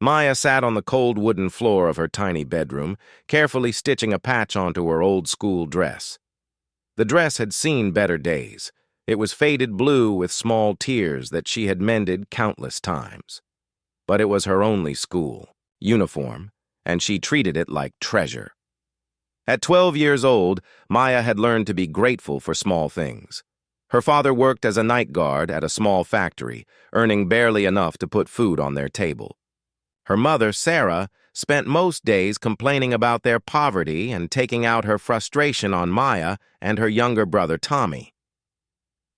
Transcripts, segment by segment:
Maya sat on the cold wooden floor of her tiny bedroom, carefully stitching a patch onto her old-school dress. The dress had seen better days. It was faded blue with small tears that she had mended countless times. But it was her only school uniform, and she treated it like treasure. At 12 years old, Maya had learned to be grateful for small things. Her father worked as a night guard at a small factory, earning barely enough to put food on their table. Her mother, Sarah, spent most days complaining about their poverty and taking out her frustration on Maya and her younger brother, Tommy.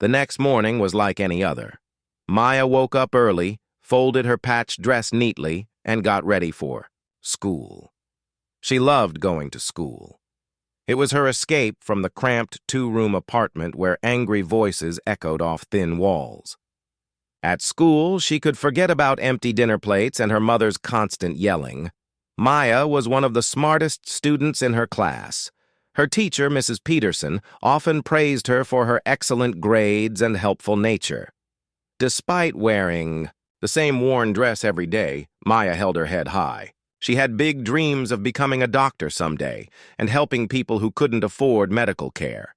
The next morning was like any other. Maya woke up early, folded her patched dress neatly, and got ready for school. She loved going to school. It was her escape from the cramped two-room apartment where angry voices echoed off thin walls. At school, she could forget about empty dinner plates and her mother's constant yelling. Maya was one of the smartest students in her class. Her teacher, Mrs. Peterson, often praised her for her excellent grades and helpful nature. Despite wearing the same worn dress every day, Maya held her head high. She had big dreams of becoming a doctor someday and helping people who couldn't afford medical care.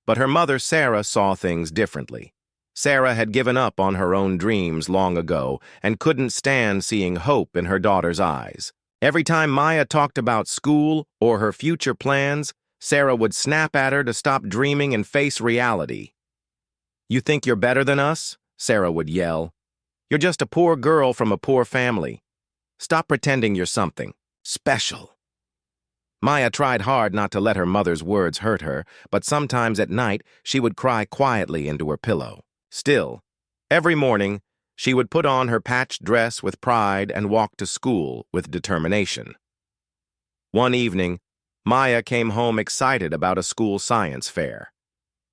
But her mother, Sarah, saw things differently. Sarah had given up on her own dreams long ago and couldn't stand seeing hope in her daughter's eyes. Every time Maya talked about school or her future plans, Sarah would snap at her to stop dreaming and face reality. "You think you're better than us?" Sarah would yell. "You're just a poor girl from a poor family. Stop pretending you're something special." Maya tried hard not to let her mother's words hurt her, but sometimes at night she would cry quietly into her pillow. Still, every morning, she would put on her patched dress with pride and walk to school with determination. One evening, Maya came home excited about a school science fair.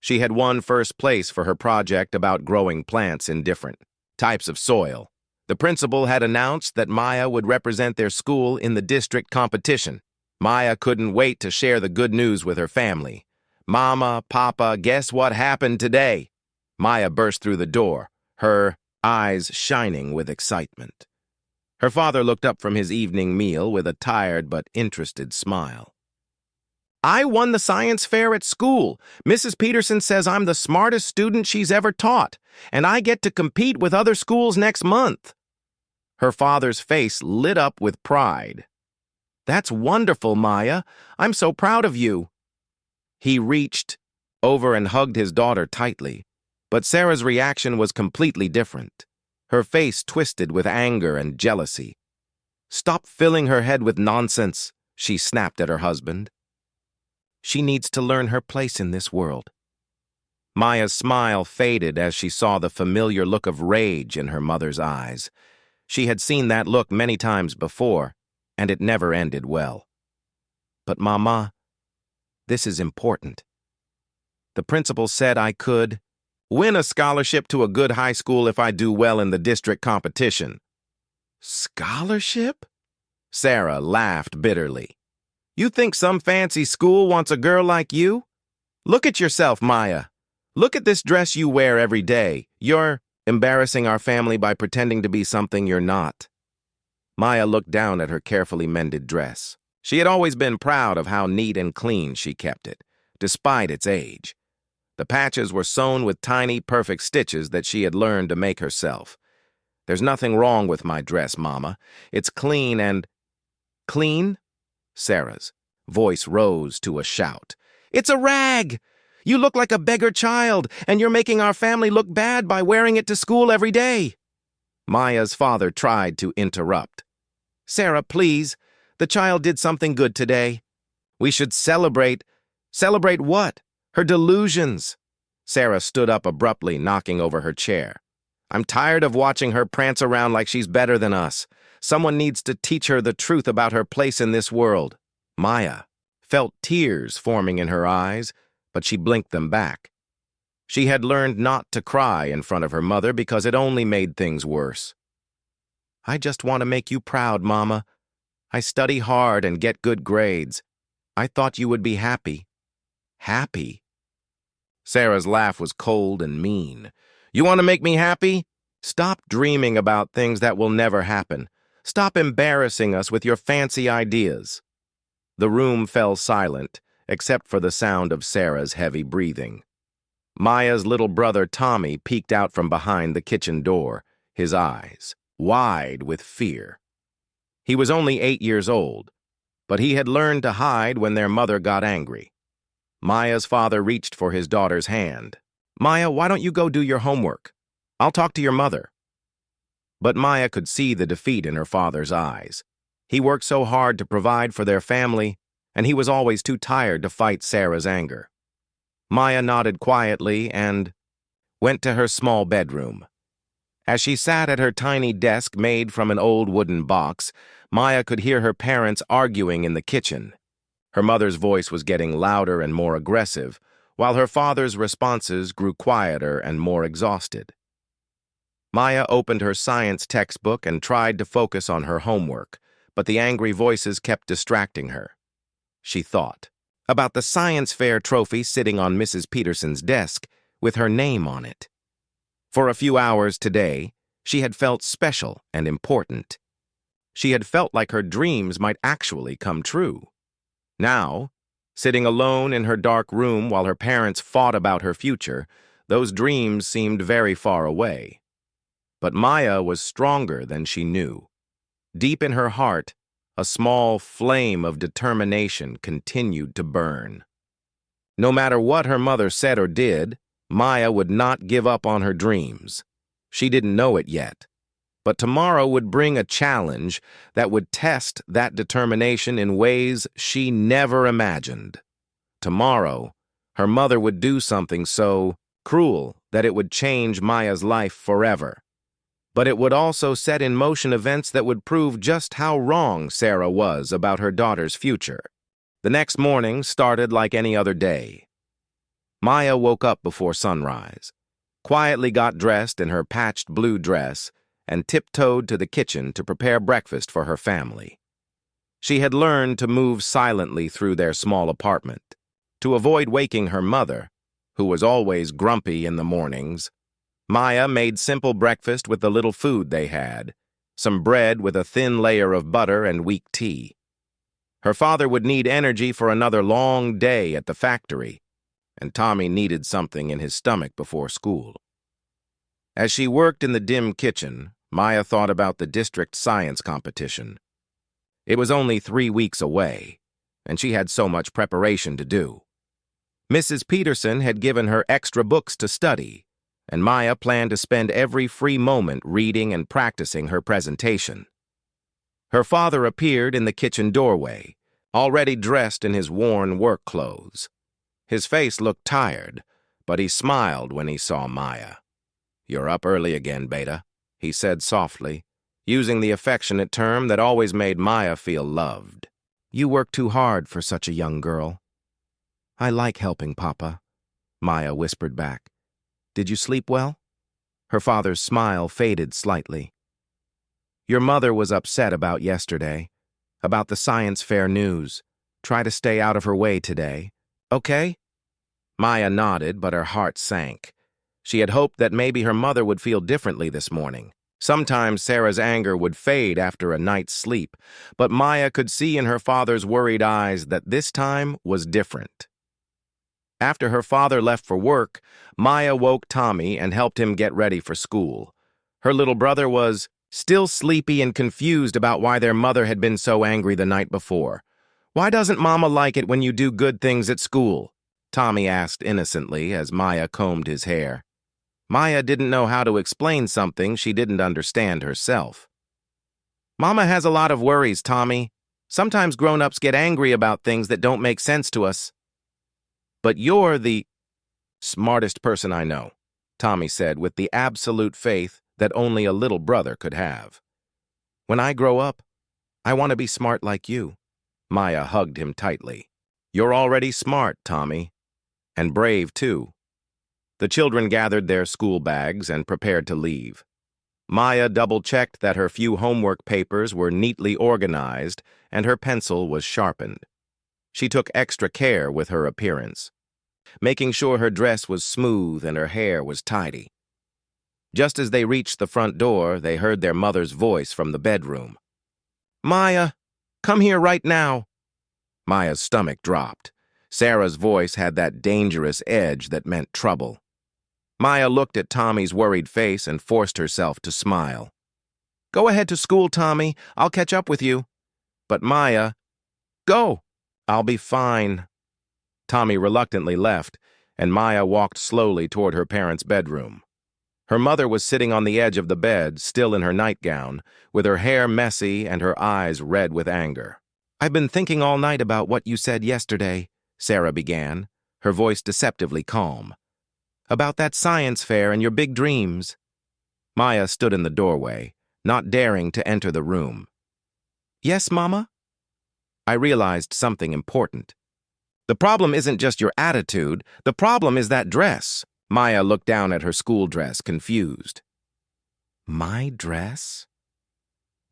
She had won first place for her project about growing plants in different types of soil. The principal had announced that Maya would represent their school in the district competition. Maya couldn't wait to share the good news with her family. "Mama, Papa, guess what happened today?" Maya burst through the door, her eyes shining with excitement. Her father looked up from his evening meal with a tired but interested smile. "I won the science fair at school. Mrs. Peterson says I'm the smartest student she's ever taught, and I get to compete with other schools next month." Her father's face lit up with pride. "That's wonderful, Maya. I'm so proud of you." He reached over and hugged his daughter tightly. But Sarah's reaction was completely different. Her face twisted with anger and jealousy. "Stop filling her head with nonsense," she snapped at her husband. "She needs to learn her place in this world." Maya's smile faded as she saw the familiar look of rage in her mother's eyes. She had seen that look many times before, and it never ended well. "But Mama, this is important. The principal said I could win a scholarship to a good high school if I do well in the district competition." "Scholarship?" Sarah laughed bitterly. "You think some fancy school wants a girl like you? Look at yourself, Maya. Look at this dress you wear every day. You're embarrassing our family by pretending to be something you're not." Maya looked down at her carefully mended dress. She had always been proud of how neat and clean she kept it, despite its age. The patches were sewn with tiny, perfect stitches that she had learned to make herself. "There's nothing wrong with my dress, Mama. It's clean and—" "Clean?" Sarah's voice rose to a shout. "It's a rag! You look like a beggar child, and you're making our family look bad by wearing it to school every day." Maya's father tried to interrupt. "Sarah, please. The child did something good today. We should celebrate." "Celebrate what? Her delusions." Sarah stood up abruptly, knocking over her chair. "I'm tired of watching her prance around like she's better than us. Someone needs to teach her the truth about her place in this world." Maya felt tears forming in her eyes, but she blinked them back. She had learned not to cry in front of her mother because it only made things worse. "I just want to make you proud, Mama. I study hard and get good grades. I thought you would be happy." "Happy?" Sarah's laugh was cold and mean. "You want to make me happy? Stop dreaming about things that will never happen. Stop embarrassing us with your fancy ideas." The room fell silent, except for the sound of Sarah's heavy breathing. Maya's little brother Tommy peeked out from behind the kitchen door, his eyes wide with fear. He was only 8 years old, but he had learned to hide when their mother got angry. Maya's father reached for his daughter's hand. "Maya, why don't you go do your homework? I'll talk to your mother." But Maya could see the defeat in her father's eyes. He worked so hard to provide for their family, and he was always too tired to fight Sarah's anger. Maya nodded quietly and went to her small bedroom. As she sat at her tiny desk made from an old wooden box, Maya could hear her parents arguing in the kitchen. Her mother's voice was getting louder and more aggressive, while her father's responses grew quieter and more exhausted. Maya opened her science textbook and tried to focus on her homework, but the angry voices kept distracting her. She thought about the science fair trophy sitting on Mrs. Peterson's desk with her name on it. For a few hours today, she had felt special and important. She had felt like her dreams might actually come true. Now, sitting alone in her dark room while her parents fought about her future, those dreams seemed very far away. But Maya was stronger than she knew. Deep in her heart, a small flame of determination continued to burn. No matter what her mother said or did, Maya would not give up on her dreams. She didn't know it yet, but tomorrow would bring a challenge that would test that determination in ways she never imagined. Tomorrow, her mother would do something so cruel that it would change Maya's life forever. But it would also set in motion events that would prove just how wrong Sarah was about her daughter's future. The next morning started like any other day. Maya woke up before sunrise, quietly got dressed in her patched blue dress, and tiptoed to the kitchen to prepare breakfast for her family. She had learned to move silently through their small apartment, to avoid waking her mother, who was always grumpy in the mornings. Maya made simple breakfast with the little food they had, some bread with a thin layer of butter and weak tea. Her father would need energy for another long day at the factory, and Tommy needed something in his stomach before school. As she worked in the dim kitchen, Maya thought about the district science competition. It was only 3 weeks away, and she had so much preparation to do. Mrs. Peterson had given her extra books to study, and Maya planned to spend every free moment reading and practicing her presentation. Her father appeared in the kitchen doorway, already dressed in his worn work clothes. His face looked tired, but he smiled when he saw Maya. "You're up early again, Beta," he said softly, using the affectionate term that always made Maya feel loved. "You work too hard for such a young girl." "I like helping, Papa," Maya whispered back. "Did you sleep well?" Her father's smile faded slightly. "Your mother was upset about yesterday, about the science fair news. Try to stay out of her way today, okay?" Maya nodded, but her heart sank. She had hoped that maybe her mother would feel differently this morning. Sometimes Sarah's anger would fade after a night's sleep, but Maya could see in her father's worried eyes that this time was different. After her father left for work, Maya woke Tommy and helped him get ready for school. Her little brother was still sleepy and confused about why their mother had been so angry the night before. "Why doesn't Mama like it when you do good things at school?" Tommy asked innocently as Maya combed his hair. Maya didn't know how to explain something she didn't understand herself. "Mama has a lot of worries, Tommy. Sometimes grown-ups get angry about things that don't make sense to us." "But you're the smartest person I know," Tommy said with the absolute faith that only a little brother could have. "When I grow up, I want to be smart like you." Maya hugged him tightly. "You're already smart, Tommy. And brave, too." The children gathered their school bags and prepared to leave. Maya double-checked that her few homework papers were neatly organized and her pencil was sharpened. She took extra care with her appearance, making sure her dress was smooth and her hair was tidy. Just as they reached the front door, they heard their mother's voice from the bedroom. Maya, come here right now. Maya's stomach dropped. Sarah's voice had that dangerous edge that meant trouble. Maya looked at Tommy's worried face and forced herself to smile. Go ahead to school, Tommy. I'll catch up with you. But Maya, go. I'll be fine. Tommy reluctantly left, and Maya walked slowly toward her parents' bedroom. Her mother was sitting on the edge of the bed, still in her nightgown, with her hair messy and her eyes red with anger. I've been thinking all night about what you said yesterday, Sarah began, her voice deceptively calm. About that science fair and your big dreams. Maya stood in the doorway, not daring to enter the room. Yes, Mama? I realized something important. The problem isn't just your attitude, the problem is that dress. Maya looked down at her school dress, confused. My dress?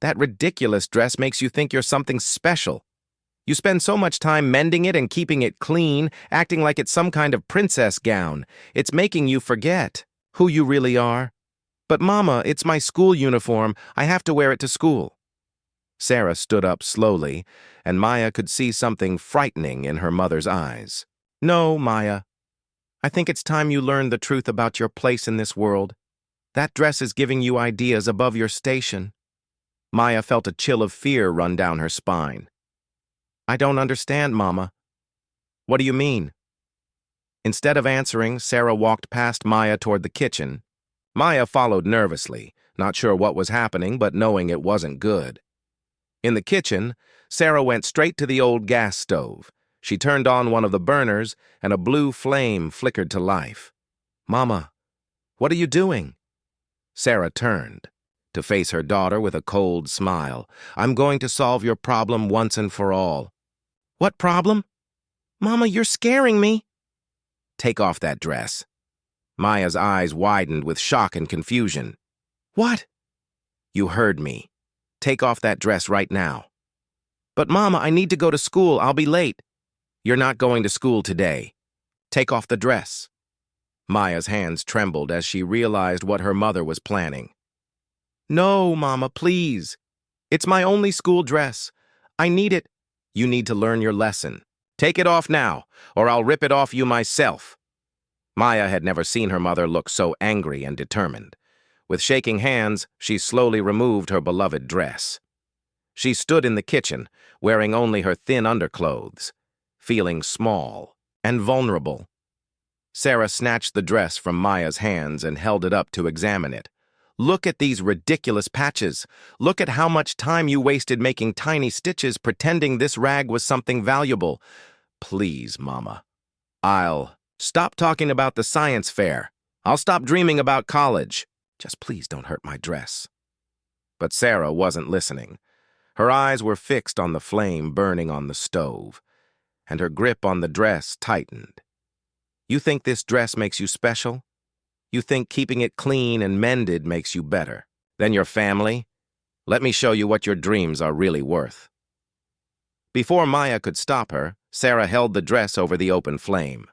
That ridiculous dress makes you think you're something special. You spend so much time mending it and keeping it clean, acting like it's some kind of princess gown. It's making you forget who you really are. But Mama, it's my school uniform. I have to wear it to school. Sarah stood up slowly, and Maya could see something frightening in her mother's eyes. No, Maya. I think it's time you learned the truth about your place in this world. That dress is giving you ideas above your station. Maya felt a chill of fear run down her spine. I don't understand, Mama. What do you mean? Instead of answering, Sarah walked past Maya toward the kitchen. Maya followed nervously, not sure what was happening, but knowing it wasn't good. In the kitchen, Sarah went straight to the old gas stove. She turned on one of the burners, and a blue flame flickered to life. Mama, what are you doing? Sarah turned to face her daughter with a cold smile. I'm going to solve your problem once and for all. What problem? Mama, you're scaring me. Take off that dress. Maya's eyes widened with shock and confusion. What? You heard me. Take off that dress right now. But Mama, I need to go to school. I'll be late. You're not going to school today. Take off the dress. Maya's hands trembled as she realized what her mother was planning. No, Mama, please. It's my only school dress. I need it. You need to learn your lesson. Take it off now, or I'll rip it off you myself. Maya had never seen her mother look so angry and determined. With shaking hands, she slowly removed her beloved dress. She stood in the kitchen, wearing only her thin underclothes, feeling small and vulnerable. Sarah snatched the dress from Maya's hands and held it up to examine it. Look at these ridiculous patches. Look at how much time you wasted making tiny stitches pretending this rag was something valuable. Please, Mama. I'll stop talking about the science fair. I'll stop dreaming about college. Just please don't hurt my dress. But Sarah wasn't listening. Her eyes were fixed on the flame burning on the stove, and her grip on the dress tightened. You think this dress makes you special? You think keeping it clean and mended makes you better than your family? Let me show you what your dreams are really worth. Before Maya could stop her, Sarah held the dress over the open flame.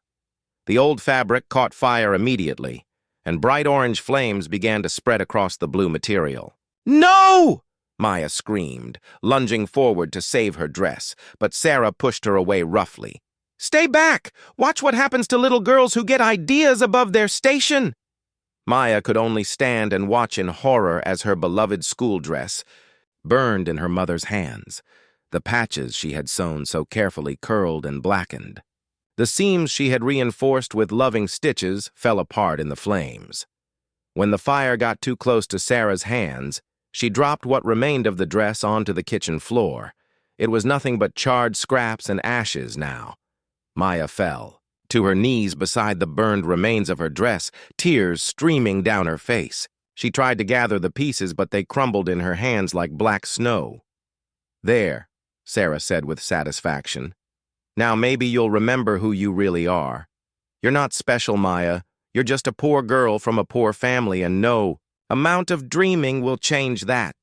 The old fabric caught fire immediately, and bright orange flames began to spread across the blue material. No! Maya screamed, lunging forward to save her dress, but Sarah pushed her away roughly. Stay back! Watch what happens to little girls who get ideas above their station! Maya could only stand and watch in horror as her beloved school dress burned in her mother's hands. The patches she had sewn so carefully curled and blackened. The seams she had reinforced with loving stitches fell apart in the flames. When the fire got too close to Sarah's hands, she dropped what remained of the dress onto the kitchen floor. It was nothing but charred scraps and ashes now. Maya fell to her knees beside the burned remains of her dress, tears streaming down her face. She tried to gather the pieces, but they crumbled in her hands like black snow. There, Sarah said with satisfaction. Now maybe you'll remember who you really are. You're not special, Maya. You're just a poor girl from a poor family, and no amount of dreaming will change that.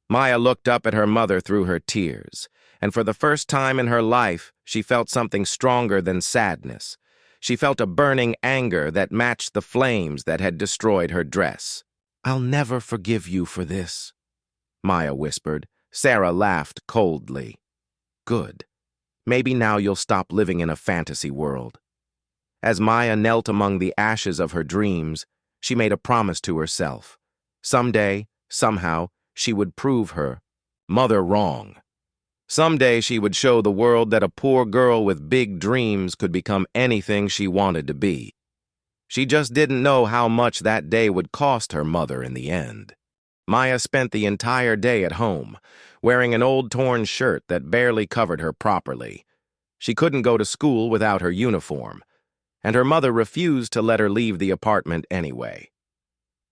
Maya looked up at her mother through her tears, and for the first time in her life, she felt something stronger than sadness. She felt a burning anger that matched the flames that had destroyed her dress. I'll never forgive you for this, Maya whispered, Sarah laughed coldly. Good. Maybe now you'll stop living in a fantasy world. As Maya knelt among the ashes of her dreams, she made a promise to herself. Someday, somehow, she would prove her mother wrong. Someday she would show the world that a poor girl with big dreams could become anything she wanted to be. She just didn't know how much that day would cost her mother in the end. Maya spent the entire day at home, wearing an old torn shirt that barely covered her properly. She couldn't go to school without her uniform, and her mother refused to let her leave the apartment anyway.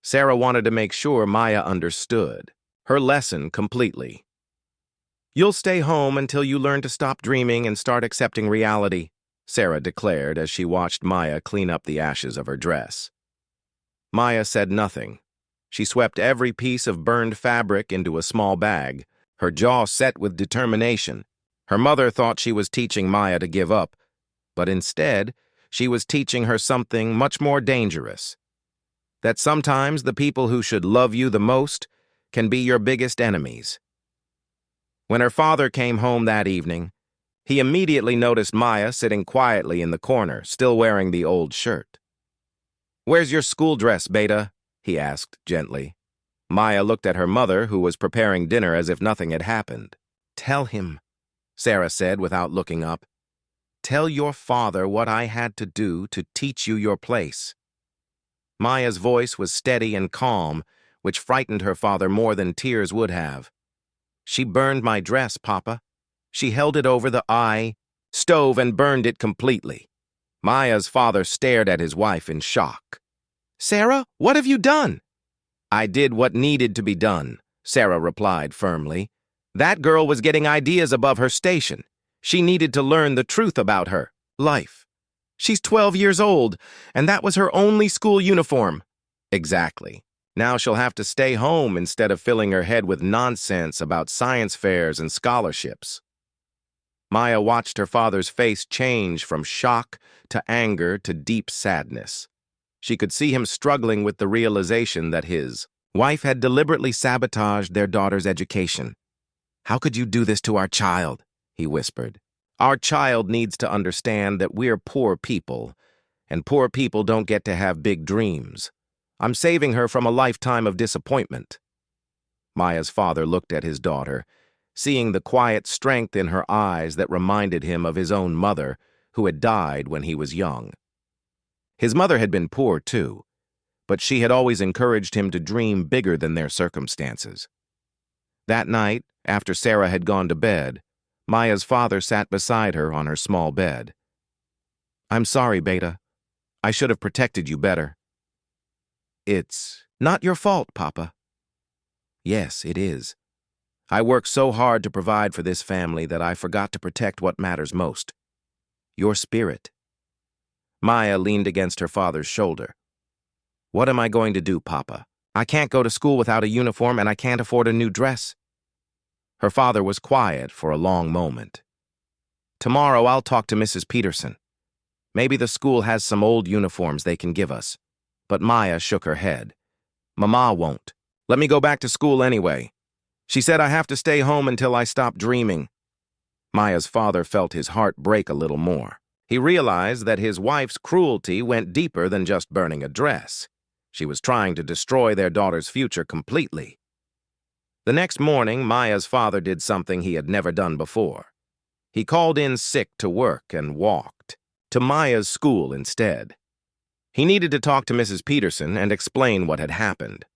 Sarah wanted to make sure Maya understood her lesson completely. "You'll stay home until you learn to stop dreaming and start accepting reality," Sarah declared as she watched Maya clean up the ashes of her dress. Maya said nothing. She swept every piece of burned fabric into a small bag, her jaw set with determination. Her mother thought she was teaching Maya to give up, but instead, she was teaching her something much more dangerous. That sometimes the people who should love you the most can be your biggest enemies. When her father came home that evening, he immediately noticed Maya sitting quietly in the corner, still wearing the old shirt. "Where's your school dress, Beta?" he asked gently. Maya looked at her mother, who was preparing dinner as if nothing had happened. "Tell him," Sarah said without looking up. "Tell your father what I had to do to teach you your place." Maya's voice was steady and calm, which frightened her father more than tears would have. "She burned my dress, Papa. She held it over the stove and burned it completely." Maya's father stared at his wife in shock. "Sarah, what have you done?" "I did what needed to be done," Sarah replied firmly. "That girl was getting ideas above her station. She needed to learn the truth about her life. She's 12 years old, and that was her only school uniform." "Exactly. Now she'll have to stay home instead of filling her head with nonsense about science fairs and scholarships." Maya watched her father's face change from shock to anger to deep sadness. She could see him struggling with the realization that his wife had deliberately sabotaged their daughter's education. "How could you do this to our child?" he whispered. "Our child needs to understand that we're poor people, and poor people don't get to have big dreams. I'm saving her from a lifetime of disappointment." Maya's father looked at his daughter, seeing the quiet strength in her eyes that reminded him of his own mother, who had died when he was young. His mother had been poor, too, but she had always encouraged him to dream bigger than their circumstances. That night, after Sarah had gone to bed, Maya's father sat beside her on her small bed. "I'm sorry, Beta. I should have protected you better." "It's not your fault, Papa." "Yes, it is. I worked so hard to provide for this family that I forgot to protect what matters most. Your spirit." Maya leaned against her father's shoulder. "What am I going to do, Papa? I can't go to school without a uniform, and I can't afford a new dress." Her father was quiet for a long moment. "Tomorrow I'll talk to Mrs. Peterson. Maybe the school has some old uniforms they can give us." But Maya shook her head. "Mama won't. Let me go back to school anyway. She said I have to stay home until I stop dreaming." Maya's father felt his heart break a little more. He realized that his wife's cruelty went deeper than just burning a dress. She was trying to destroy their daughter's future completely. The next morning, Maya's father did something he had never done before. He called in sick to work and walked to Maya's school instead. He needed to talk to Mrs. Peterson and explain what had happened.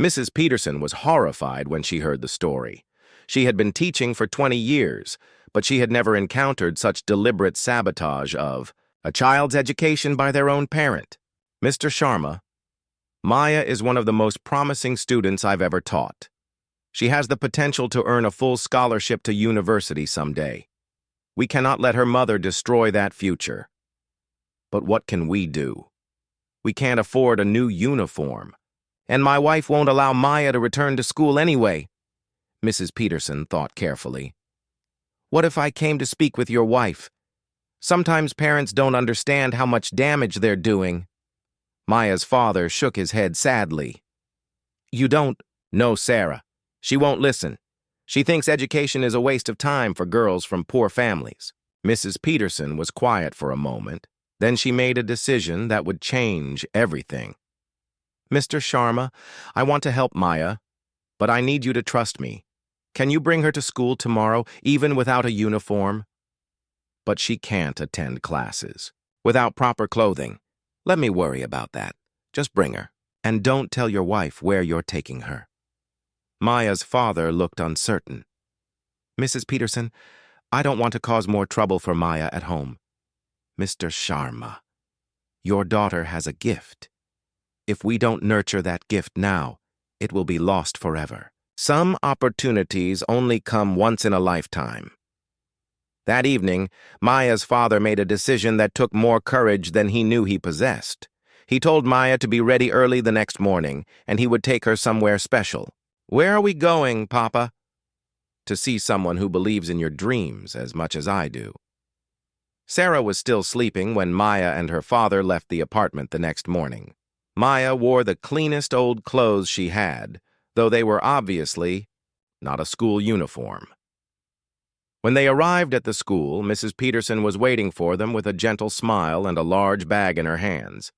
Mrs. Peterson was horrified when she heard the story. She had been teaching for 20 years, but she had never encountered such deliberate sabotage of a child's education by their own parent. "Mr. Sharma, Maya is one of the most promising students I've ever taught. She has the potential to earn a full scholarship to university someday. We cannot let her mother destroy that future. But what can we do? We can't afford a new uniform. And my wife won't allow Maya to return to school anyway." Mrs. Peterson thought carefully. "What if I came to speak with your wife? Sometimes parents don't understand how much damage they're doing." Maya's father shook his head sadly. "You don't." "No, Sarah. She won't listen. She thinks education is a waste of time for girls from poor families. Mrs. Peterson was quiet for a moment. Then she made a decision that would change everything. Mr. Sharma, I want to help Maya, but I need you to trust me. Can you bring her to school tomorrow, even without a uniform? But she can't attend classes without proper clothing. Let me worry about that. Just bring her. And don't tell your wife where you're taking her. Maya's father looked uncertain. Mrs. Peterson, I don't want to cause more trouble for Maya at home. Mr. Sharma, your daughter has a gift. If we don't nurture that gift now, it will be lost forever. Some opportunities only come once in a lifetime. That evening, Maya's father made a decision that took more courage than he knew he possessed. He told Maya to be ready early the next morning, and he would take her somewhere special. Where are we going, Papa? To see someone who believes in your dreams as much as I do. Sarah was still sleeping when Maya and her father left the apartment the next morning. Maya wore the cleanest old clothes she had, though they were obviously not a school uniform. When they arrived at the school, Mrs. Peterson was waiting for them with a gentle smile and a large bag in her hands.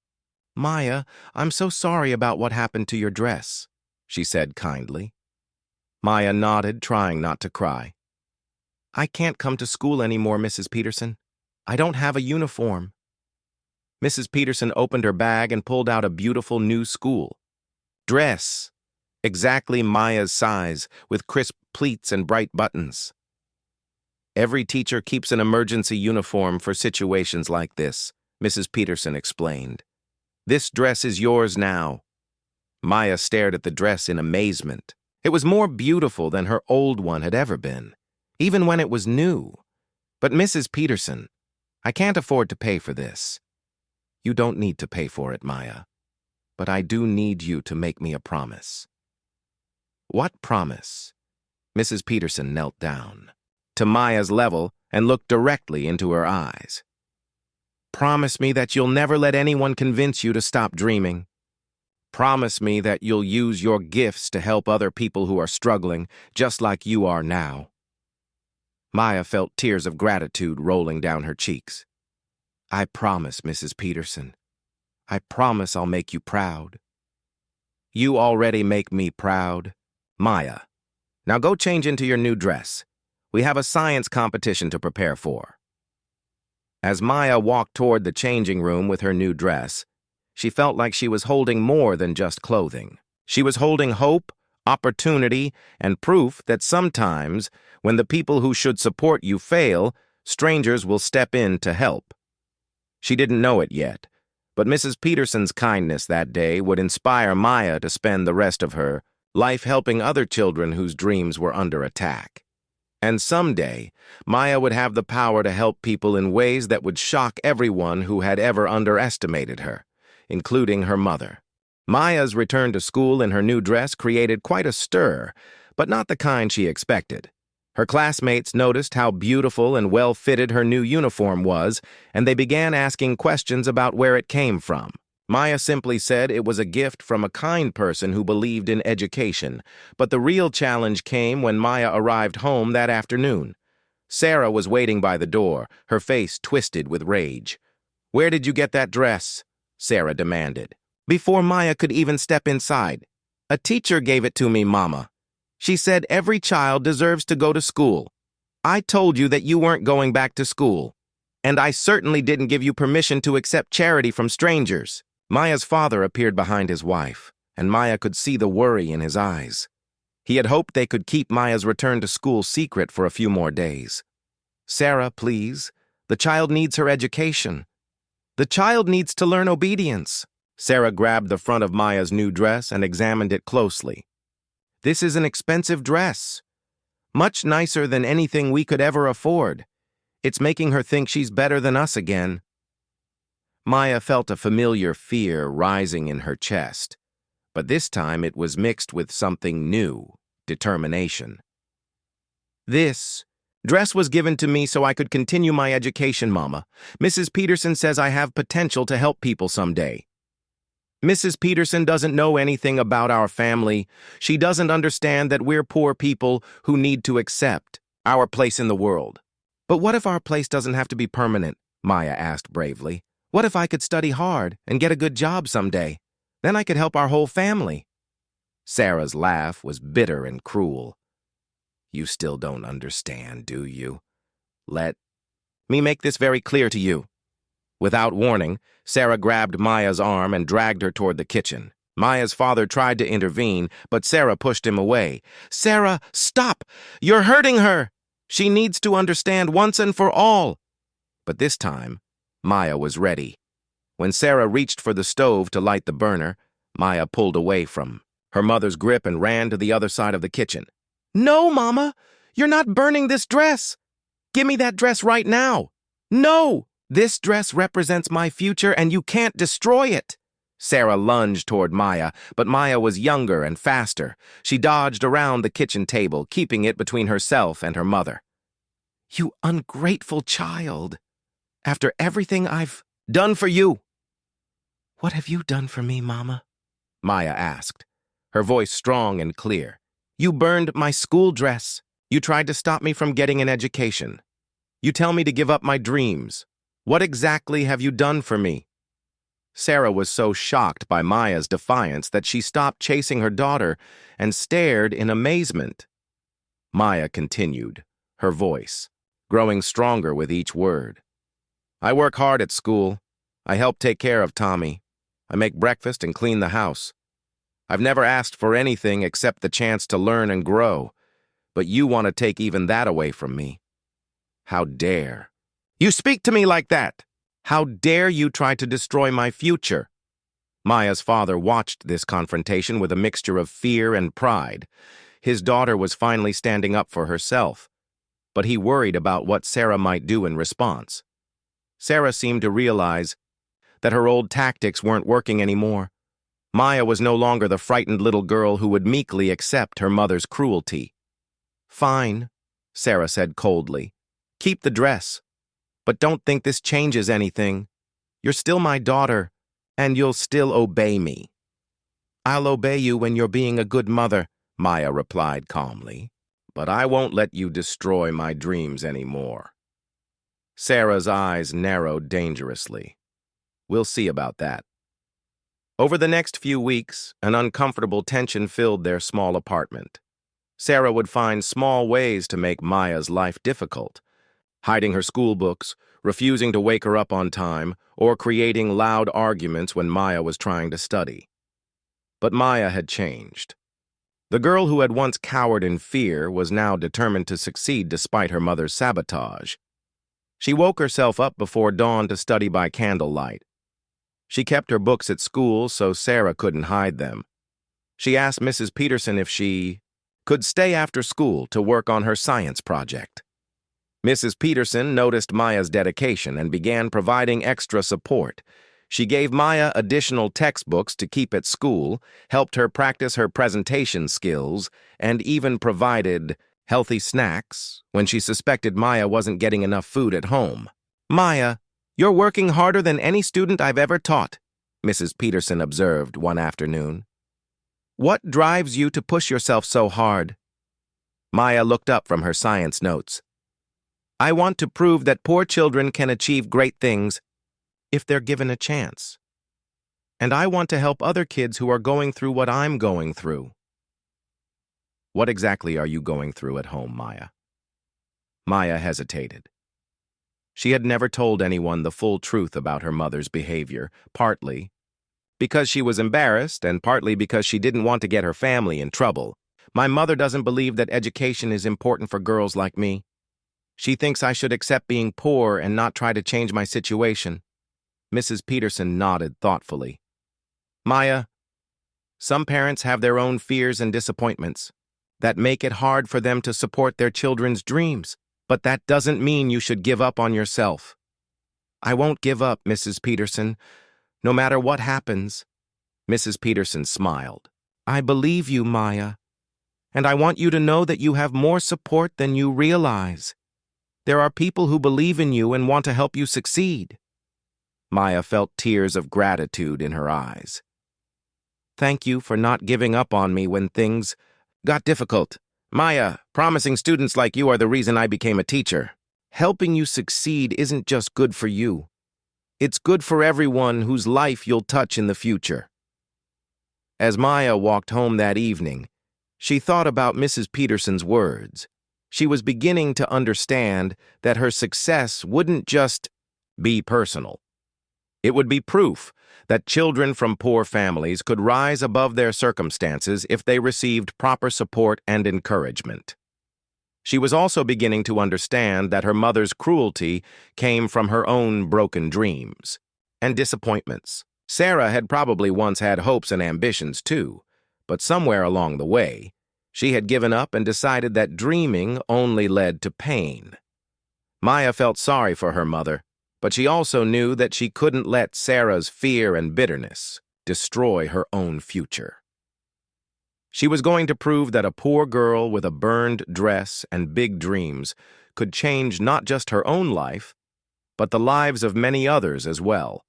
Maya, I'm so sorry about what happened to your dress, she said kindly. Maya nodded, trying not to cry. I can't come to school anymore, Mrs. Peterson. I don't have a uniform. Mrs. Peterson opened her bag and pulled out a beautiful new school dress, exactly Maya's size, with crisp pleats and bright buttons. Every teacher keeps an emergency uniform for situations like this, Mrs. Peterson explained. This dress is yours now. Maya stared at the dress in amazement. It was more beautiful than her old one had ever been, even when it was new. But Mrs. Peterson, I can't afford to pay for this. You don't need to pay for it, Maya. But I do need you to make me a promise. What promise? Mrs. Peterson knelt down to Maya's level and looked directly into her eyes. Promise me that you'll never let anyone convince you to stop dreaming. Promise me that you'll use your gifts to help other people who are struggling, just like you are now. Maya felt tears of gratitude rolling down her cheeks. I promise, Mrs. Peterson. I promise I'll make you proud. You already make me proud. Maya, now go change into your new dress. We have a science competition to prepare for. As Maya walked toward the changing room with her new dress, she felt like she was holding more than just clothing. She was holding hope, opportunity, and proof that sometimes, when the people who should support you fail, strangers will step in to help. She didn't know it yet, but Mrs. Peterson's kindness that day would inspire Maya to spend the rest of her life helping other children whose dreams were under attack. And someday, Maya would have the power to help people in ways that would shock everyone who had ever underestimated her, including her mother. Maya's return to school in her new dress created quite a stir, but not the kind she expected. Her classmates noticed how beautiful and well-fitted her new uniform was, and they began asking questions about where it came from. Maya simply said it was a gift from a kind person who believed in education, but the real challenge came when Maya arrived home that afternoon. Sarah was waiting by the door, her face twisted with rage. Where did you get that dress? Sarah demanded. Before Maya could even step inside. A teacher gave it to me, Mama. She said every child deserves to go to school. I told you that you weren't going back to school. And I certainly didn't give you permission to accept charity from strangers. Maya's father appeared behind his wife, and Maya could see the worry in his eyes. He had hoped they could keep Maya's return to school secret for a few more days. Sarah, please. The child needs her education. The child needs to learn obedience. Sarah grabbed the front of Maya's new dress and examined it closely. This is an expensive dress. Much nicer than anything we could ever afford. It's making her think she's better than us again. Maya felt a familiar fear rising in her chest, but this time it was mixed with something new, determination. This dress was given to me so I could continue my education, Mama. Mrs. Peterson says I have potential to help people someday. Mrs. Peterson doesn't know anything about our family. She doesn't understand that we're poor people who need to accept our place in the world. But what if our place doesn't have to be permanent? Maya asked bravely. What if I could study hard and get a good job someday? Then I could help our whole family. Sarah's laugh was bitter and cruel. You still don't understand, do you? Let me make this very clear to you. Without warning, Sarah grabbed Maya's arm and dragged her toward the kitchen. Maya's father tried to intervene, but Sarah pushed him away. Sarah, stop! You're hurting her! She needs to understand once and for all. But this time, Maya was ready. When Sarah reached for the stove to light the burner, Maya pulled away from her mother's grip and ran to the other side of the kitchen. No, Mama! You're not burning this dress! Give me that dress right now! No! This dress represents my future and you can't destroy it! Sarah lunged toward Maya, but Maya was younger and faster. She dodged around the kitchen table, keeping it between herself and her mother. You ungrateful child! After everything I've done for you! What have you done for me, Mama? Maya asked, her voice strong and clear. You burned my school dress. You tried to stop me from getting an education. You tell me to give up my dreams. What exactly have you done for me? Sarah was so shocked by Maya's defiance that she stopped chasing her daughter and stared in amazement. Maya continued, her voice growing stronger with each word. I work hard at school. I help take care of Tommy. I make breakfast and clean the house. I've never asked for anything except the chance to learn and grow, but you want to take even that away from me. How dare you speak to me like that? How dare you try to destroy my future? Maya's father watched this confrontation with a mixture of fear and pride. His daughter was finally standing up for herself, but he worried about what Sarah might do in response. Sarah seemed to realize that her old tactics weren't working anymore. Maya was no longer the frightened little girl who would meekly accept her mother's cruelty. Fine, Sarah said coldly. Keep the dress. But don't think this changes anything. You're still my daughter, and you'll still obey me. I'll obey you when you're being a good mother, Maya replied calmly. But I won't let you destroy my dreams anymore. Sarah's eyes narrowed dangerously. We'll see about that. Over the next few weeks, an uncomfortable tension filled their small apartment. Sarah would find small ways to make Maya's life difficult, hiding her school books, refusing to wake her up on time, or creating loud arguments when Maya was trying to study. But Maya had changed. The girl who had once cowered in fear was now determined to succeed despite her mother's sabotage. She woke herself up before dawn to study by candlelight. She kept her books at school so Sarah couldn't hide them. She asked Mrs. Peterson if she could stay after school to work on her science project. Mrs. Peterson noticed Maya's dedication and began providing extra support. She gave Maya additional textbooks to keep at school, helped her practice her presentation skills, and even provided healthy snacks when she suspected Maya wasn't getting enough food at home. Maya, you're working harder than any student I've ever taught, Mrs. Peterson observed one afternoon. What drives you to push yourself so hard? Maya looked up from her science notes. I want to prove that poor children can achieve great things if they're given a chance. And I want to help other kids who are going through what I'm going through. What exactly are you going through at home, Maya? Maya hesitated. She had never told anyone the full truth about her mother's behavior, partly because she was embarrassed and partly because she didn't want to get her family in trouble. My mother doesn't believe that education is important for girls like me. She thinks I should accept being poor and not try to change my situation. Mrs. Peterson nodded thoughtfully. Maya, some parents have their own fears and disappointments that make it hard for them to support their children's dreams, but that doesn't mean you should give up on yourself. I won't give up, Mrs. Peterson, no matter what happens. Mrs. Peterson smiled. I believe you, Maya, and I want you to know that you have more support than you realize. There are people who believe in you and want to help you succeed. Maya felt tears of gratitude in her eyes. Thank you for not giving up on me when things got difficult. Maya, promising students like you are the reason I became a teacher. Helping you succeed isn't just good for you. It's good for everyone whose life you'll touch in the future. As Maya walked home that evening, she thought about Mrs. Peterson's words. She was beginning to understand that her success wouldn't just be personal. It would be proof that children from poor families could rise above their circumstances if they received proper support and encouragement. She was also beginning to understand that her mother's cruelty came from her own broken dreams and disappointments. Sarah had probably once had hopes and ambitions too, but somewhere along the way, she had given up and decided that dreaming only led to pain. Maya felt sorry for her mother, but she also knew that she couldn't let Sarah's fear and bitterness destroy her own future. She was going to prove that a poor girl with a burned dress and big dreams could change not just her own life, but the lives of many others as well.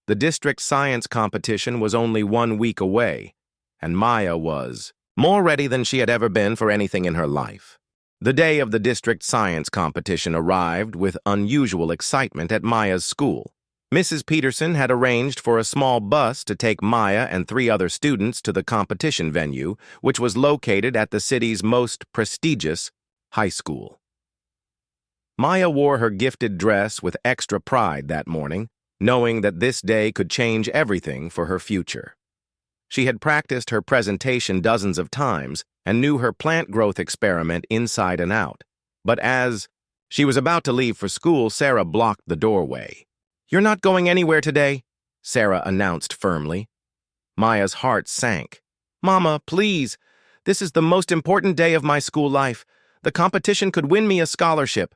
The district science competition was only 1 week away, and Maya was more ready than she had ever been for anything in her life. The day of the district science competition arrived with unusual excitement at Maya's school. Mrs. Peterson had arranged for a small bus to take Maya and 3 other students to the competition venue, which was located at the city's most prestigious high school. Maya wore her gifted dress with extra pride that morning, knowing that this day could change everything for her future. She had practiced her presentation dozens of times and knew her plant growth experiment inside and out. But as she was about to leave for school, Sarah blocked the doorway. "You're not going anywhere today," Sarah announced firmly. Maya's heart sank. "Mama, please. This is the most important day of my school life. The competition could win me a scholarship."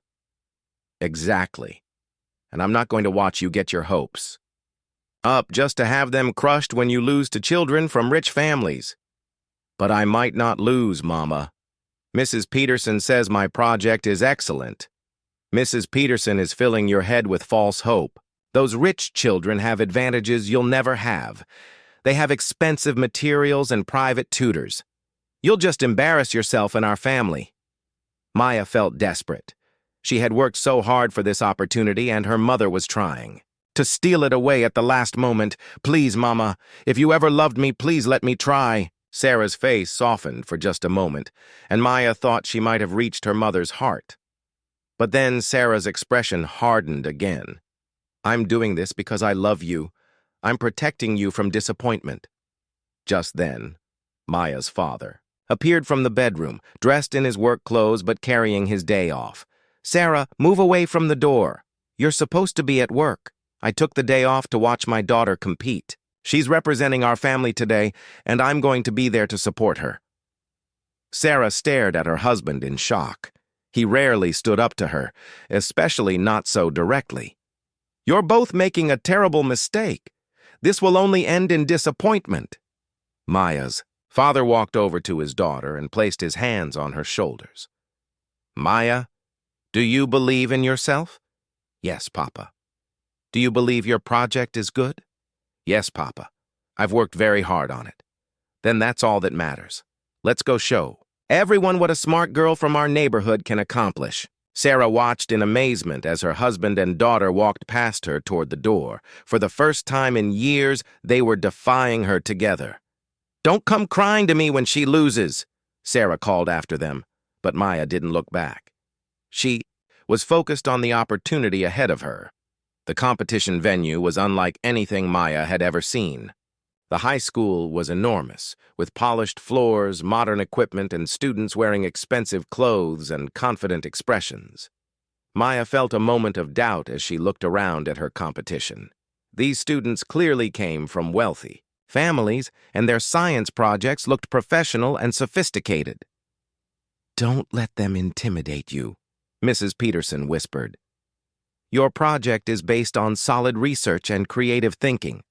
"Exactly. And I'm not going to watch you get your hopes up just to have them crushed when you lose to children from rich families." "But I might not lose, Mama. Mrs. Peterson says my project is excellent." "Mrs. Peterson is filling your head with false hope. Those rich children have advantages you'll never have. They have expensive materials and private tutors. You'll just embarrass yourself and our family." Maya felt desperate. She had worked so hard for this opportunity, and her mother was trying to steal it away at the last moment. "Please, Mama, if you ever loved me, please let me try." Sarah's face softened for just a moment, and Maya thought she might have reached her mother's heart. But then Sarah's expression hardened again. "I'm doing this because I love you. I'm protecting you from disappointment." Just then, Maya's father appeared from the bedroom, dressed in his work clothes but carrying his day off. "Sarah, move away from the door. You're supposed to be at work. I took the day off to watch my daughter compete. She's representing our family today, and I'm going to be there to support her." Sarah stared at her husband in shock. He rarely stood up to her, especially not so directly. "You're both making a terrible mistake. This will only end in disappointment." Maya's father walked over to his daughter and placed his hands on her shoulders. "Maya, do you believe in yourself?" "Yes, Papa." "Do you believe your project is good?" "Yes, Papa. I've worked very hard on it." "Then that's all that matters. Let's go show everyone what a smart girl from our neighborhood can accomplish." Sarah watched in amazement as her husband and daughter walked past her toward the door. For the first time in years, they were defying her together. "Don't come crying to me when she loses," Sarah called after them, but Maya didn't look back. She was focused on the opportunity ahead of her. The competition venue was unlike anything Maya had ever seen. The high school was enormous, with polished floors, modern equipment, and students wearing expensive clothes and confident expressions. Maya felt a moment of doubt as she looked around at her competition. These students clearly came from wealthy families, and their science projects looked professional and sophisticated. "Don't let them intimidate you," Mrs. Peterson whispered. "Your project is based on solid research and creative thinking.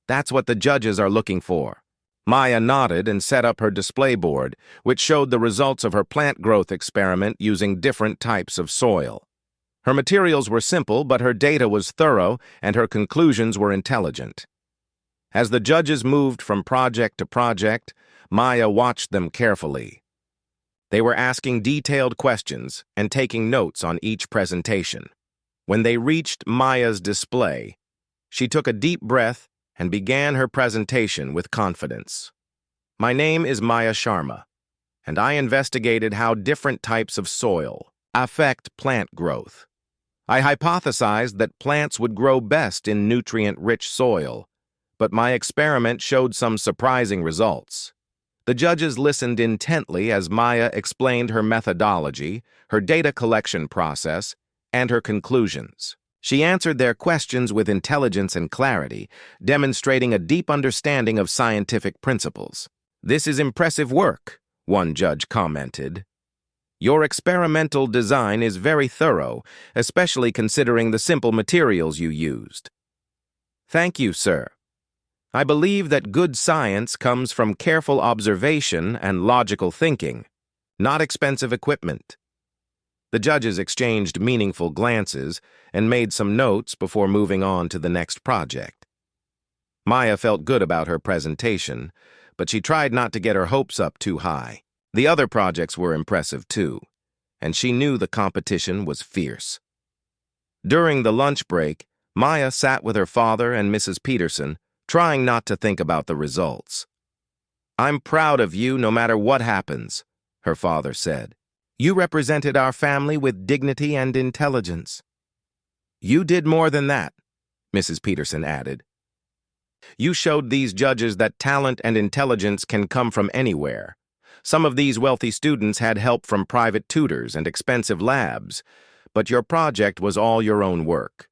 That's what the judges are looking for." Maya nodded and set up her display board, which showed the results of her plant growth experiment using different types of soil. Her materials were simple, but her data was thorough, and her conclusions were intelligent. As the judges moved from project to project, Maya watched them carefully. They were asking detailed questions and taking notes on each presentation. When they reached Maya's display, she took a deep breath and began her presentation with confidence. My name is Maya Sharma, and I investigated how different types of soil affect plant growth. I hypothesized that plants would grow best in nutrient-rich soil, but my experiment showed some surprising results. The judges listened intently as Maya explained her methodology, her data collection process, and her conclusions. She answered their questions with intelligence and clarity, demonstrating a deep understanding of scientific principles. "This is impressive work," one judge commented. "Your experimental design is very thorough, especially considering the simple materials you used." "Thank you, sir. I believe that good science comes from careful observation and logical thinking, not expensive equipment." The judges exchanged meaningful glances and made some notes before moving on to the next project. Maya felt good about her presentation, but she tried not to get her hopes up too high. The other projects were impressive too, and she knew the competition was fierce. During the lunch break, Maya sat with her father and Mrs. Peterson, trying not to think about the results. "I'm proud of you no matter what happens," her father said. "You represented our family with dignity and intelligence." "You did more than that," Mrs. Peterson added. "You showed these judges that talent and intelligence can come from anywhere. Some of these wealthy students had help from private tutors and expensive labs, but your project was all your own work."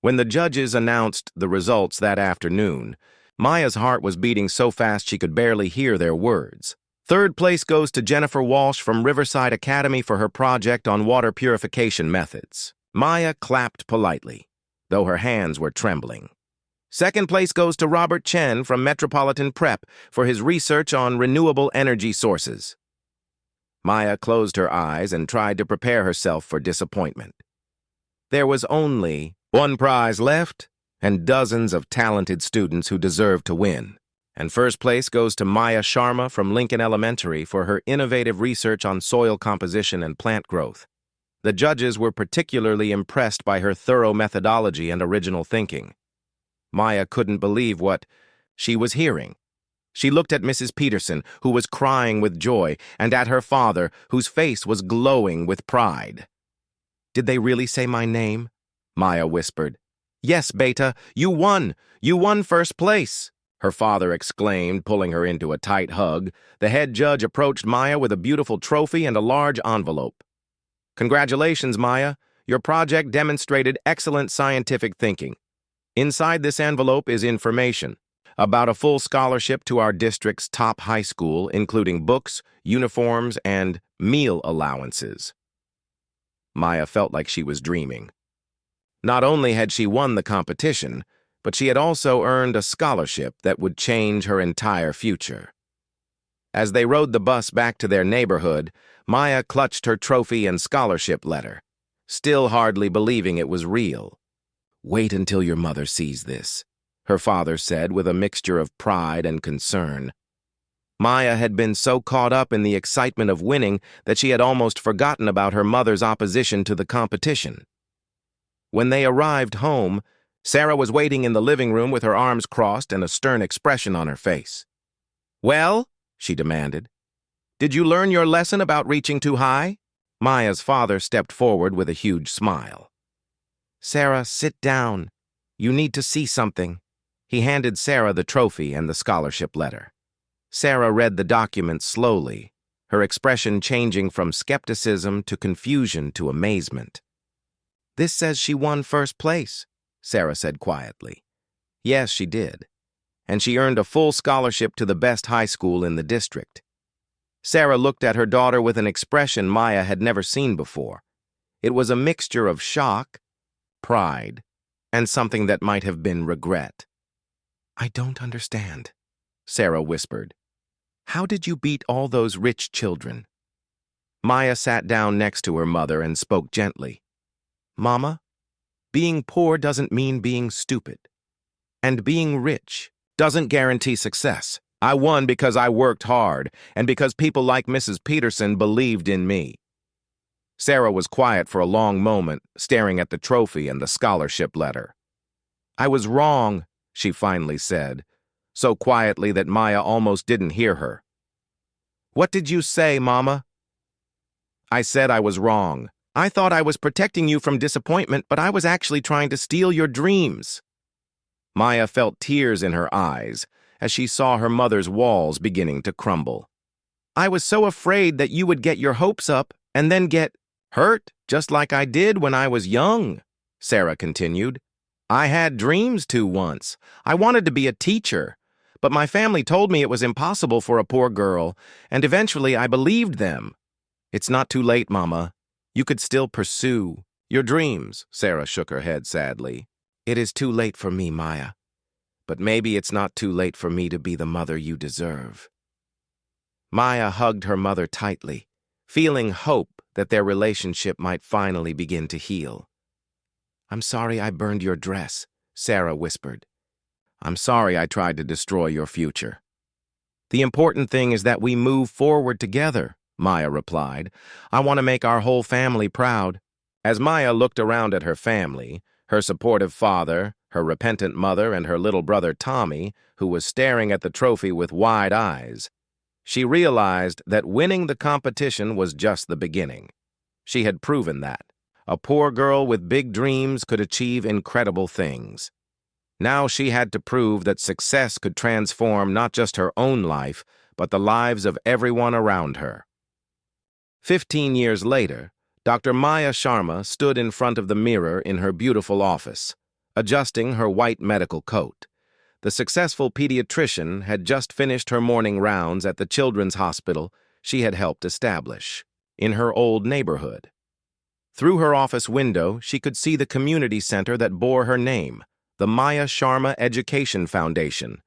When the judges announced the results that afternoon, Maya's heart was beating so fast she could barely hear their words. Third place goes to Jennifer Walsh from Riverside Academy for her project on water purification methods. Maya clapped politely, though her hands were trembling. Second place goes to Robert Chen from Metropolitan Prep for his research on renewable energy sources. Maya closed her eyes and tried to prepare herself for disappointment. There was only one prize left, and dozens of talented students who deserved to win. And first place goes to Maya Sharma from Lincoln Elementary for her innovative research on soil composition and plant growth. The judges were particularly impressed by her thorough methodology and original thinking. Maya couldn't believe what she was hearing. She looked at Mrs. Peterson, who was crying with joy, and at her father, whose face was glowing with pride. "Did they really say my name?" Maya whispered. "Yes, Beta, you won! You won first place!" her father exclaimed, pulling her into a tight hug. The head judge approached Maya with a beautiful trophy and a large envelope. "Congratulations, Maya. Your project demonstrated excellent scientific thinking. Inside this envelope is information about a full scholarship to our district's top high school, including books, uniforms, and meal allowances." Maya felt like she was dreaming. Not only had she won the competition, but she had also earned a scholarship that would change her entire future. As they rode the bus back to their neighborhood, Maya clutched her trophy and scholarship letter, still hardly believing it was real. "Wait until your mother sees this," her father said with a mixture of pride and concern. Maya had been so caught up in the excitement of winning that she had almost forgotten about her mother's opposition to the competition. When they arrived home, Sarah was waiting in the living room with her arms crossed and a stern expression on her face. "Well," she demanded, "did you learn your lesson about reaching too high?" Maya's father stepped forward with a huge smile. "Sarah, sit down. You need to see something." He handed Sarah the trophy and the scholarship letter. Sarah read the document slowly, her expression changing from skepticism to confusion to amazement. "This says she won first place," Sarah said quietly. Yes, she did. And she earned a full scholarship to the best high school in the district. Sarah looked at her daughter with an expression Maya had never seen before. It was a mixture of shock, pride, and something that might have been regret. "I don't understand," Sarah whispered. "How did you beat all those rich children?" Maya sat down next to her mother and spoke gently. "Mama, being poor doesn't mean being stupid. And being rich doesn't guarantee success. I won because I worked hard and because people like Mrs. Peterson believed in me." Sarah was quiet for a long moment, staring at the trophy and the scholarship letter. "I was wrong," she finally said, so quietly that Maya almost didn't hear her. "What did you say, Mama?" "I said I was wrong. I thought I was protecting you from disappointment, but I was actually trying to steal your dreams." Maya felt tears in her eyes as she saw her mother's walls beginning to crumble. "I was so afraid that you would get your hopes up and then get hurt, just like I did when I was young," Sarah continued. "I had dreams too once. I wanted to be a teacher, but my family told me it was impossible for a poor girl, and eventually I believed them. It's not too late, Mama. You could still pursue your dreams." Sarah shook her head sadly. "It is too late for me, Maya. But maybe it's not too late for me to be the mother you deserve." Maya hugged her mother tightly, feeling hope that their relationship might finally begin to heal. "I'm sorry I burned your dress," Sarah whispered. "I'm sorry I tried to destroy your future." "The important thing is that we move forward together," Maya replied. "I want to make our whole family proud." As Maya looked around at her family, her supportive father, her repentant mother, and her little brother Tommy, who was staring at the trophy with wide eyes, she realized that winning the competition was just the beginning. She had proven that a poor girl with big dreams could achieve incredible things. Now she had to prove that success could transform not just her own life, but the lives of everyone around her. 15 years later, Dr. Maya Sharma stood in front of the mirror in her beautiful office, adjusting her white medical coat. The successful pediatrician had just finished her morning rounds at the children's hospital she had helped establish in her old neighborhood. Through her office window, she could see the community center that bore her name, the Maya Sharma Education Foundation.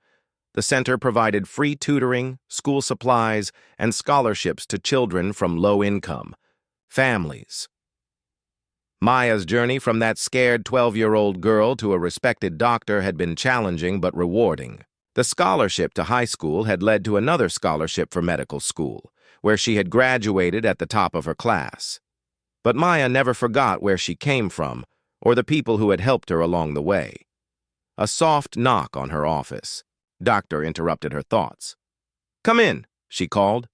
The center provided free tutoring, school supplies, and scholarships to children from low-income families. Maya's journey from that scared 12-year-old girl to a respected doctor had been challenging but rewarding. The scholarship to high school had led to another scholarship for medical school, where she had graduated at the top of her class. But Maya never forgot where she came from or the people who had helped her along the way. A soft knock on her office. Doctor interrupted her thoughts. "Come in," she called.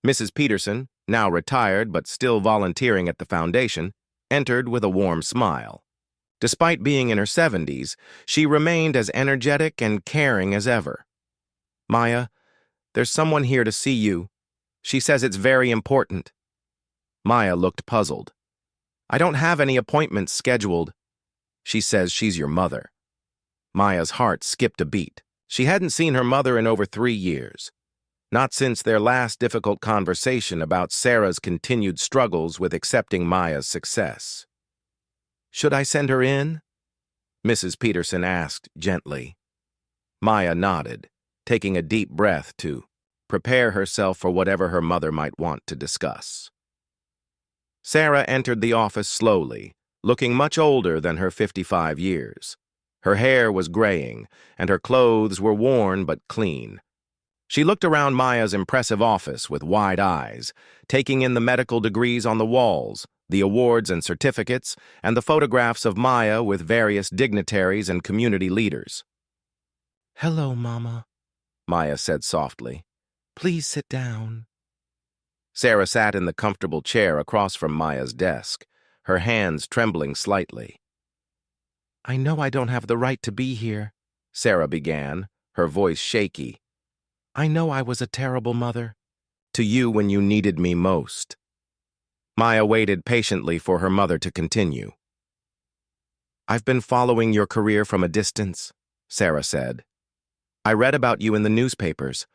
Mrs. Peterson, now retired but still volunteering at the foundation, entered with a warm smile. Despite being in her 70s, she remained as energetic and caring as ever. "Maya, there's someone here to see you. She says it's very important." Maya looked puzzled. "I don't have any appointments scheduled." "She says she's your mother." Maya's heart skipped a beat. She hadn't seen her mother in over 3 years. Not since their last difficult conversation about Sarah's continued struggles with accepting Maya's success. "Should I send her in?" Mrs. Peterson asked gently. Maya nodded, taking a deep breath to prepare herself for whatever her mother might want to discuss. Sarah entered the office slowly, looking much older than her 55 years. Her hair was graying, and her clothes were worn but clean. She looked around Maya's impressive office with wide eyes, taking in the medical degrees on the walls, the awards and certificates, and the photographs of Maya with various dignitaries and community leaders. "Hello, Mama," Maya said softly. "Please sit down." Sarah sat in the comfortable chair across from Maya's desk, her hands trembling slightly. "I know I don't have the right to be here," Sarah began, her voice shaky. "I know I was a terrible mother. To you when you needed me most." Maya waited patiently for her mother to continue. "I've been following your career from a distance," Sarah said. "I read about you in the newspapers.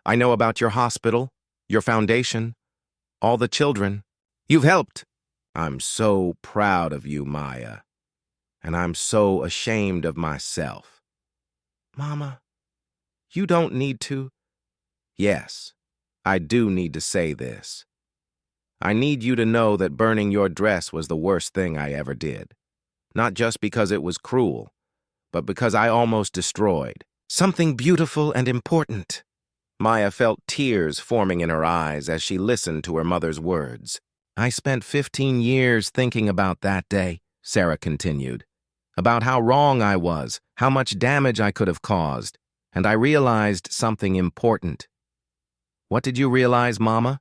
I know about your hospital, your foundation, all the children. You've helped. I'm so proud of you, Maya. And I'm so ashamed of myself." "Mama, you don't need to." "Yes, I do need to say this. I need you to know that burning your dress was the worst thing I ever did. Not just because it was cruel, but because I almost destroyed Something beautiful and important. Maya felt tears forming in her eyes as she listened to her mother's words. I spent 15 years thinking about that day, Sarah continued, about how wrong I was, how much damage I could have caused, and I realized something important. What did you realize, Mama?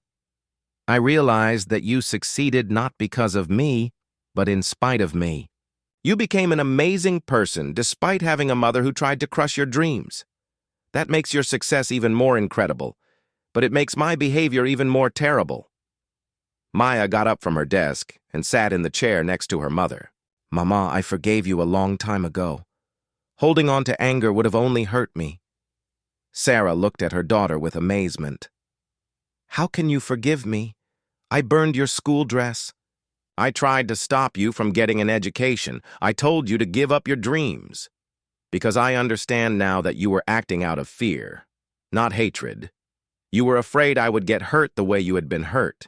I realized that you succeeded not because of me, but in spite of me. You became an amazing person despite having a mother who tried to crush your dreams. That makes your success even more incredible, but it makes my behavior even more terrible. Maya got up from her desk and sat in the chair next to her mother. Mama, I forgave you a long time ago. Holding on to anger would have only hurt me. Sarah looked at her daughter with amazement. How can you forgive me? I burned your school dress. I tried to stop you from getting an education. I told you to give up your dreams. Because I understand now that you were acting out of fear, not hatred. You were afraid I would get hurt the way you had been hurt.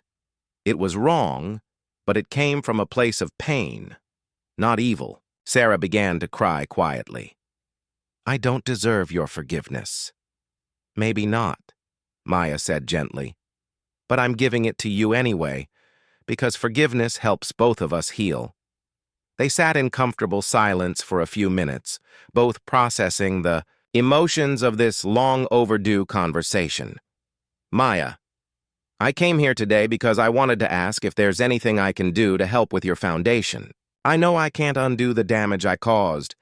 It was wrong, but it came from a place of pain, not evil. Sarah began to cry quietly. I don't deserve your forgiveness. Maybe not, Maya said gently. But I'm giving it to you anyway, because forgiveness helps both of us heal. They sat in comfortable silence for a few minutes, both processing the emotions of this long-overdue conversation. Maya, I came here today because I wanted to ask if there's anything I can do to help with your foundation. I know I can't undo the damage I caused,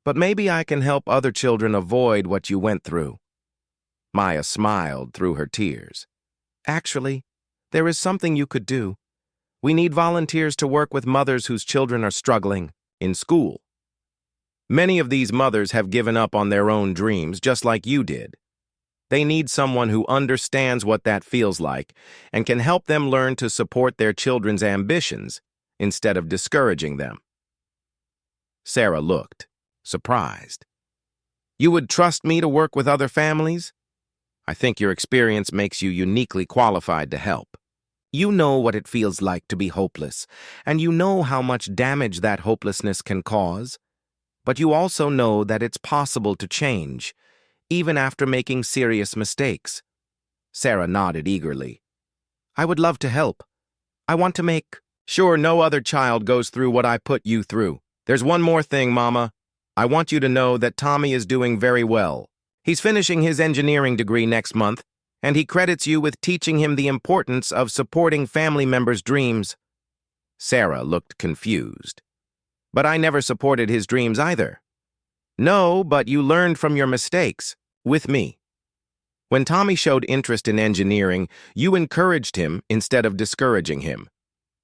but maybe I can help other children avoid what you went through. Maya smiled through her tears. Actually, there is something you could do. We need volunteers to work with mothers whose children are struggling in school. Many of these mothers have given up on their own dreams, just like you did. They need someone who understands what that feels like and can help them learn to support their children's ambitions instead of discouraging them. Sarah looked, surprised. You would trust me to work with other families? I think your experience makes you uniquely qualified to help. You know what it feels like to be hopeless, and you know how much damage that hopelessness can cause. But you also know that it's possible to change, even after making serious mistakes. Sarah nodded eagerly. I would love to help. I want to make sure no other child goes through what I put you through. There's one more thing, Mama. I want you to know that Tommy is doing very well. He's finishing his engineering degree next month, and he credits you with teaching him the importance of supporting family members' dreams. Sarah looked confused. But I never supported his dreams either. No, but you learned from your mistakes, with me. When Tommy showed interest in engineering, you encouraged him instead of discouraging him.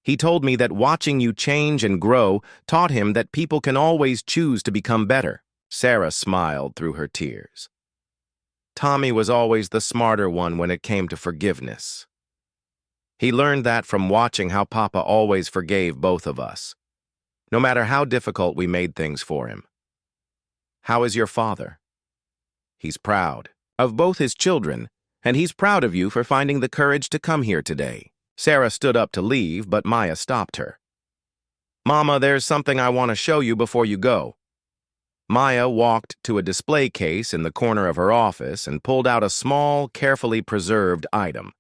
He told me that watching you change and grow taught him that people can always choose to become better. Sarah smiled through her tears. Tommy was always the smarter one when it came to forgiveness. He learned that from watching how Papa always forgave both of us, no matter how difficult we made things for him. How is your father? He's proud of both his children, and he's proud of you for finding the courage to come here today. Sarah stood up to leave, but Maya stopped her. Mama, there's something I want to show you before you go. Maya walked to a display case in the corner of her office and pulled out a small, carefully preserved item.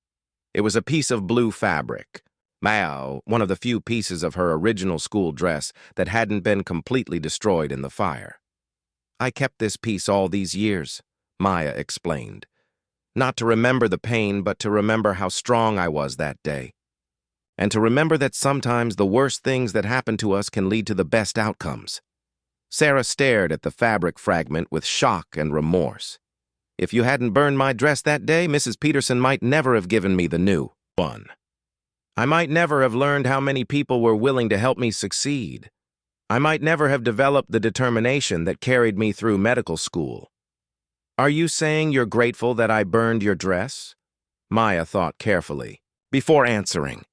It was a piece of blue fabric. One of the few pieces of her original school dress that hadn't been completely destroyed in the fire. I kept this piece all these years, Maya explained. Not to remember the pain, but to remember how strong I was that day. And to remember that sometimes the worst things that happen to us can lead to the best outcomes. Sarah stared at the fabric fragment with shock and remorse. If you hadn't burned my dress that day, Mrs. Peterson might never have given me the new one. I might never have learned how many people were willing to help me succeed. I might never have developed the determination that carried me through medical school. Are you saying you're grateful that I burned your dress? Maya thought carefully, before answering.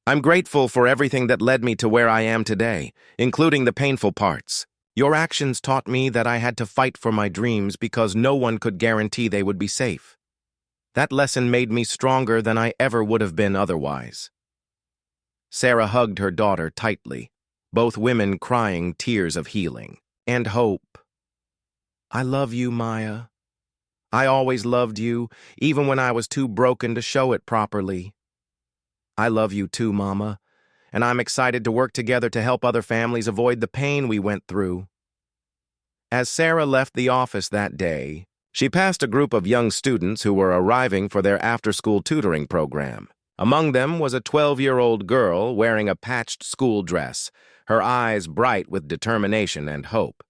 I'm grateful for everything that led me to where I am today, including the painful parts. Your actions taught me that I had to fight for my dreams because no one could guarantee they would be safe. That lesson made me stronger than I ever would have been otherwise. Sarah hugged her daughter tightly, both women crying tears of healing and hope. I love you, Maya. I always loved you, even when I was too broken to show it properly. I love you too, Mama, and I'm excited to work together to help other families avoid the pain we went through. As Sarah left the office that day, she passed a group of young students who were arriving for their after-school tutoring program. Among them was a 12-year-old girl wearing a patched school dress, her eyes bright with determination and hope.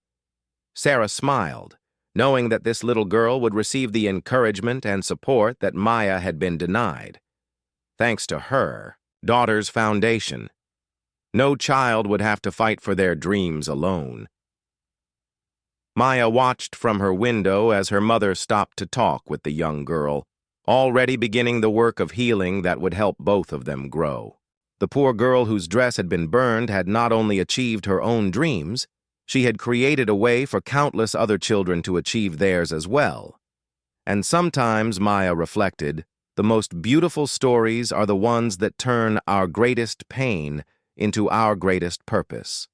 Sarah smiled, knowing that this little girl would receive the encouragement and support that Maya had been denied. Thanks to her, daughter's foundation, no child would have to fight for their dreams alone. Maya watched from her window as her mother stopped to talk with the young girl, already beginning the work of healing that would help both of them grow. The poor girl whose dress had been burned had not only achieved her own dreams, she had created a way for countless other children to achieve theirs as well. And sometimes, Maya reflected, the most beautiful stories are the ones that turn our greatest pain into our greatest purpose.